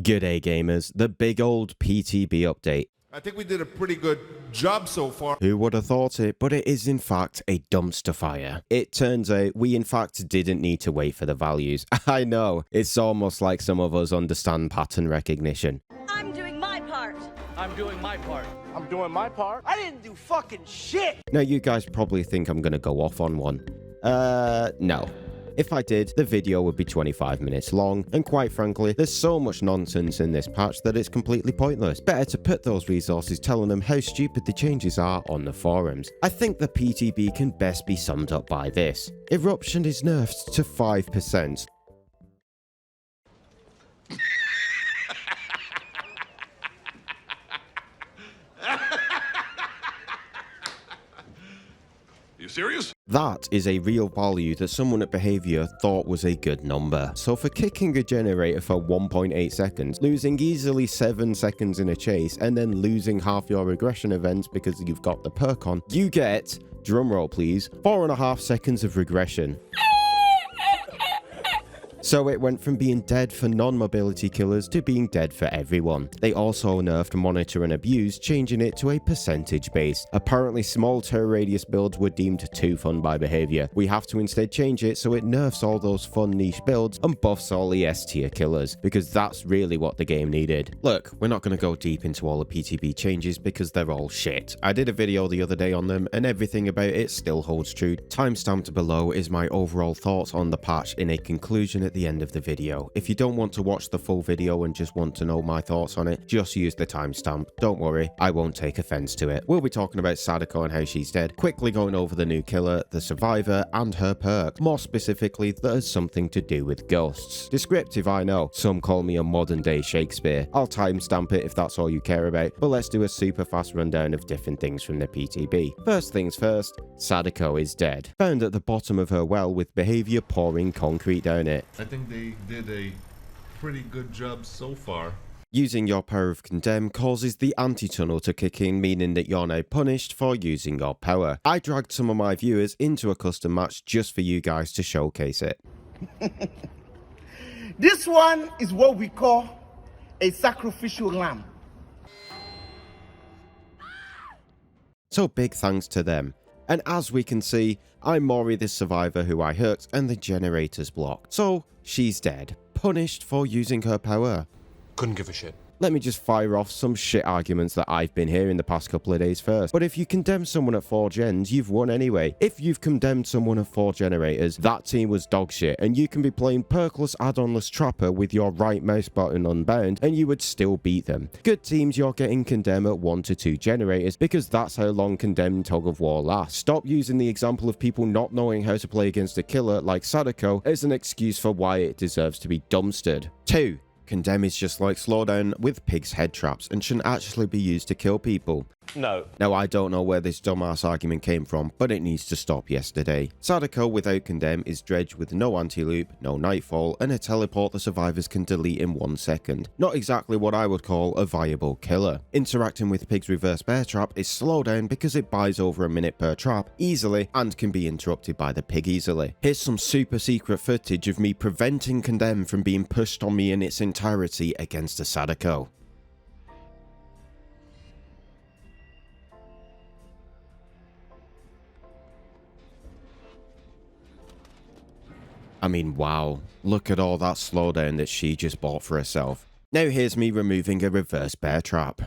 G'day gamers, the big old PTB update. I think we did a pretty good job so far. Who would have thought it, but it is in fact a dumpster fire. It turns out we in fact didn't need to wait for the values. I know, it's almost like some of us understand pattern recognition. I'm doing my part. I'm doing my part. I'm doing my part. I didn't do fucking shit. Now you guys probably think I'm gonna go off on one. No. If I did, the video would be 25 minutes long, and quite frankly, there's so much nonsense in this patch that it's completely pointless. Better to put those resources telling them how stupid the changes are on the forums. I think the PTB can best be summed up by this. Eruption is nerfed to 5%. You serious? That is a real value that someone at Behavior thought was a good number. So for kicking a generator for 1.8 seconds, losing easily 7 seconds in a chase, and then losing half your regression events because you've got the perk on, you get, drumroll please, 4.5 seconds of regression. So it went from being dead for non-mobility killers to being dead for everyone. They also nerfed Monitor and Abuse, changing it to a percentage base. Apparently small terror radius builds were deemed too fun by Behavior. We have to instead change it so it nerfs all those fun niche builds and buffs all the S tier killers, because that's really what the game needed. Look, we're not going to go deep into all the PTB changes because they're all shit. I did a video the other day on them and everything about it still holds true. Timestamped below is my overall thoughts on the patch in a conclusion at the end of the video. If you don't want to watch the full video and just want to know my thoughts on it, just use the timestamp. Don't worry, I won't take offense to it. We'll be talking about Sadako and how she's dead, quickly going over the new killer, the survivor, and her perk. More specifically, that has something to do with ghosts. Descriptive, I know. Some call me a modern day Shakespeare. I'll timestamp it if that's all you care about, but let's do a super fast rundown of different things from the PTB. First things first, Sadako is dead. Found at the bottom of her well with Behavior pouring concrete down it. I think they did a pretty good job so far. Using your power of Condemn causes the anti-tunnel to kick in, meaning that you're now punished for using your power. I dragged some of my viewers into a custom match just for you guys to showcase it. This one is what we call a sacrificial lamb. So big thanks to them. And as we can see, I'm Mori, the survivor who I hurt, and the generator's blocked. So she's dead, punished for using her power. Couldn't give a shit. Let me just fire off some shit arguments that I've been hearing the past couple of days first. But if you condemn someone at 4 gens, you've won anyway. If you've condemned someone at 4 generators, that team was dog shit, and you can be playing perkless add-onless Trapper with your right mouse button unbound, and you would still beat them. Good teams, you're getting condemn at 1 to 2 generators, because that's how long condemn tug of war lasts. Stop using the example of people not knowing how to play against a killer like Sadako as an excuse for why it deserves to be dumpstered. 2. Condemn is just like Slowdown with pig's head traps and shouldn't actually be used to kill people. No. Now I don't know where this dumbass argument came from, but it needs to stop yesterday. Sadako without Condemn is Dredge with no anti-loop, no nightfall, and a teleport the survivors can delete in 1 second. Not exactly what I would call a viable killer. Interacting with Pig's reverse bear trap is Slowdown because it buys over a minute per trap easily and can be interrupted by the pig easily. Here's some super secret footage of me preventing Condemn from being pushed on me in its entirety against a Sadako. I mean, wow, look at all that slowdown that she just bought for herself. Now here's me removing a reverse bear trap.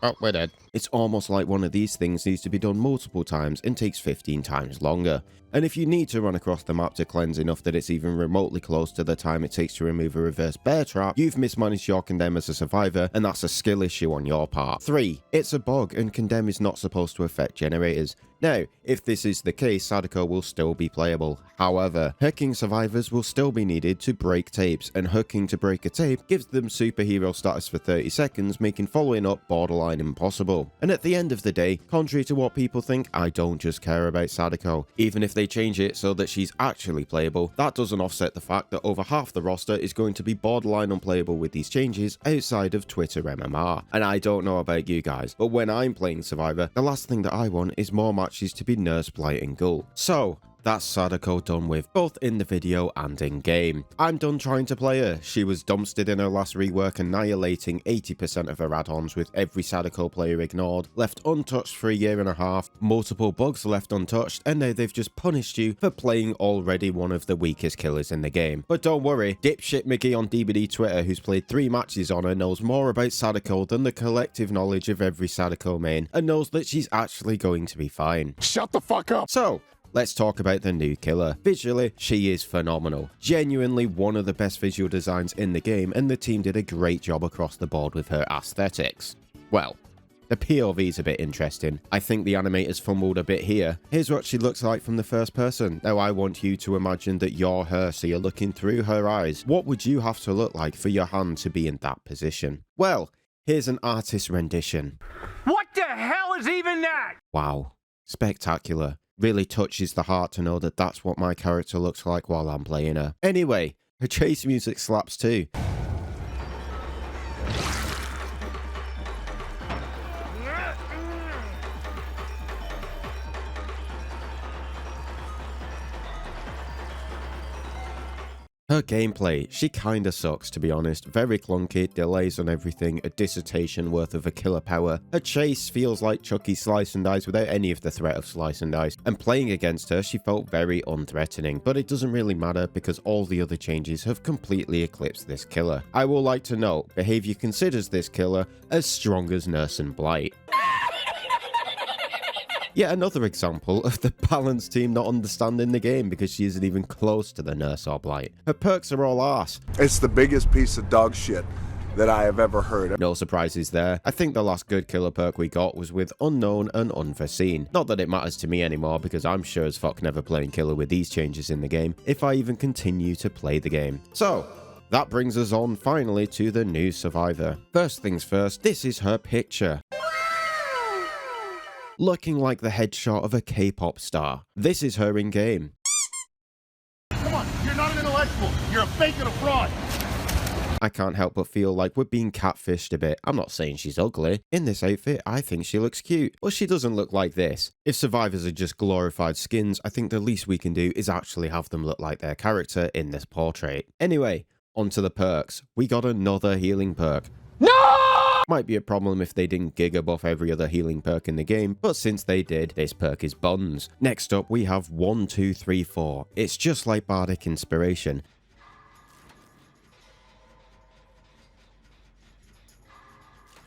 Oh, we're dead. It's almost like one of these things needs to be done multiple times and takes 15 times longer. And if you need to run across the map to cleanse enough that it's even remotely close to the time it takes to remove a reverse bear trap, you've mismanaged your Condemn as a survivor, and that's a skill issue on your part. 3. It's a bug, and Condemn is not supposed to affect generators. Now, if this is the case, Sadako will still be playable. However, hooking survivors will still be needed to break tapes, and hooking to break a tape gives them superhero status for 30 seconds, making following up borderline impossible. playable. And at the end of the day, contrary to what people think, I don't just care about Sadako. Even if they change it so that she's actually playable, that doesn't offset the fact that over half the roster is going to be borderline unplayable with these changes outside of Twitter MMR. And I don't know about you guys, but when I'm playing Survivor, the last thing that I want is more matches to be Nurse, Blight and Ghoul. So, that's Sadako done with, both in the video and in game. I'm done trying to play her. She was dumpstered in her last rework, annihilating 80% of her add-ons with every Sadako player ignored, left untouched for a year and a half, multiple bugs left untouched, and now they've just punished you for playing already one of the weakest killers in the game. But don't worry, dipshit Mickey on DBD Twitter, who's played 3 matches on her, knows more about Sadako than the collective knowledge of every Sadako main, and knows that she's actually going to be fine. Shut the fuck up! So, let's talk about the new killer. Visually, she is phenomenal. Genuinely one of the best visual designs in the game, and the team did a great job across the board with her aesthetics. Well, the POV's a bit interesting. I think the animators fumbled a bit here. Here's what she looks like from the first person. Now I want you to imagine that you're her, so you're looking through her eyes. What would you have to look like for your hand to be in that position? Well, here's an artist's rendition. What the hell is even that? Wow, spectacular. Really touches the heart to know that that's what my character looks like while I'm playing her. Anyway, her chase music slaps too. Her gameplay, she kinda sucks to be honest, very clunky, delays on everything, a dissertation worth of a killer power. Her chase feels like Chucky slice and dice without any of the threat of slice and dice, and playing against her she felt very unthreatening, but it doesn't really matter because all the other changes have completely eclipsed this killer. I will like to note, behavior considers this killer as strong as Nurse and Blight. Yet another example of the balance team not understanding the game because she isn't even close to the Nurse or Blight. Her perks are all arse. It's the biggest piece of dog shit that I have ever heard. No surprises there. I think the last good killer perk we got was with Unknown and Unforeseen. Not that it matters to me anymore because I'm sure as fuck never playing killer with these changes in the game, if I even continue to play the game. So, that brings us on finally to the new Survivor. First things first, this is her picture. Looking like the headshot of a K-pop star. This is her in-game. Come on, you're not an intellectual. You're a fake and a fraud. I can't help but feel like we're being catfished a bit. I'm not saying she's ugly. In this outfit, I think she looks cute. But she doesn't look like this. If survivors are just glorified skins, I think the least we can do is actually have them look like their character in this portrait. Anyway, onto the perks. We got another healing perk. No! Might be a problem if they didn't giga buff every other healing perk in the game, but since they did, this perk is buns. Next up, we have 1, 2, 3, 4. It's just like Bardic Inspiration.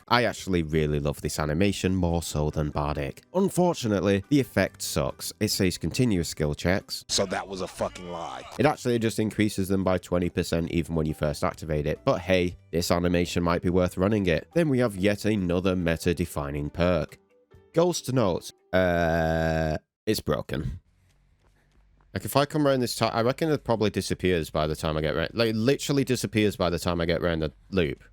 I actually really love this animation more so than Bardic. Unfortunately, the effect sucks. It says continuous skill checks. So that was a fucking lie. It actually just increases them by 20% even when you first activate it. But hey, this animation might be worth running it. Then we have yet another meta-defining perk. Ghost Note. It's broken. Like if I come around this time, I reckon it probably disappears by the time I get around. Like literally disappears by the time I get around the loop.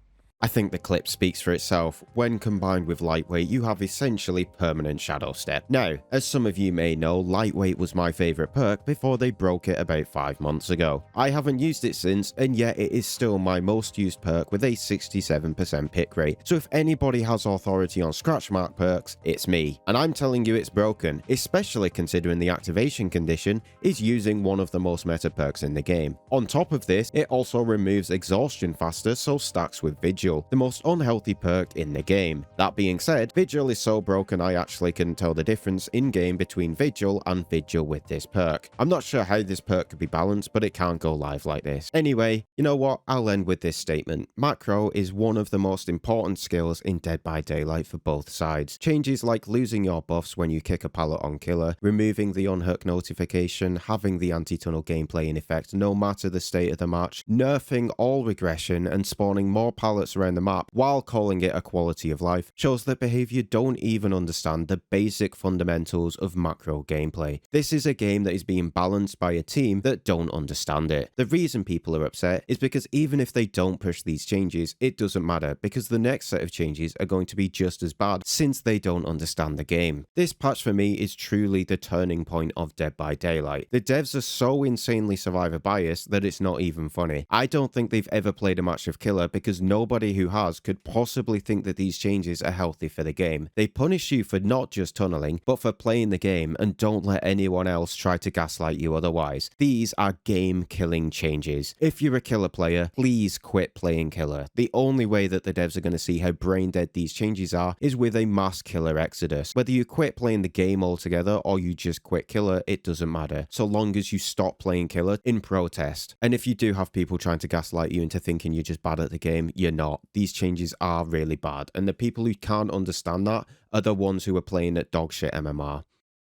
I think the clip speaks for itself. When combined with Lightweight, you have essentially permanent Shadow Step. Now, as some of you may know, Lightweight was my favourite perk before they broke it about 5 months ago. I haven't used it since, and yet it is still my most used perk with a 67% pick rate. So if anybody has authority on scratch mark perks, it's me. And I'm telling you it's broken, especially considering the activation condition is using one of the most meta perks in the game. On top of this, it also removes exhaustion faster, so stacks with Vigil, the most unhealthy perk in the game. That being said, Vigil is so broken I actually couldn't tell the difference in-game between Vigil and Vigil with this perk. I'm not sure how this perk could be balanced, but it can't go live like this. Anyway, you know what? I'll end with this statement. Macro is one of the most important skills in Dead by Daylight for both sides. Changes like losing your buffs when you kick a pallet on killer, removing the unhook notification, having the anti-tunnel gameplay in effect no matter the state of the match, nerfing all regression and spawning more pallets around the map while calling it a quality of life shows that behavior don't even understand the basic fundamentals of macro gameplay. This is a game that is being balanced by a team that don't understand it. The reason people are upset is because even if they don't push these changes, it doesn't matter because the next set of changes are going to be just as bad since they don't understand the game. This patch for me is truly the turning point of Dead by Daylight. The devs are so insanely survivor biased that it's not even funny. I don't think they've ever played a match of Killer because nobody who has could possibly think that these changes are healthy for the game. They punish you for not just tunneling, but for playing the game and don't let anyone else try to gaslight you otherwise. These are game-killing changes. If you're a Killer player, please quit playing Killer. The only way that the devs are going to see how brain dead these changes are is with a mass Killer exodus. Whether you quit playing the game altogether or you just quit Killer, it doesn't matter, so long as you stop playing Killer in protest. And if you do have people trying to gaslight you into thinking you're just bad at the game, you're not. These changes are really bad, and the people who can't understand that are the ones who are playing at dogshit MMR.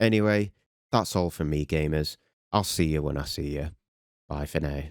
Anyway, that's all from me, gamers. I'll see you when I see you. Bye for now.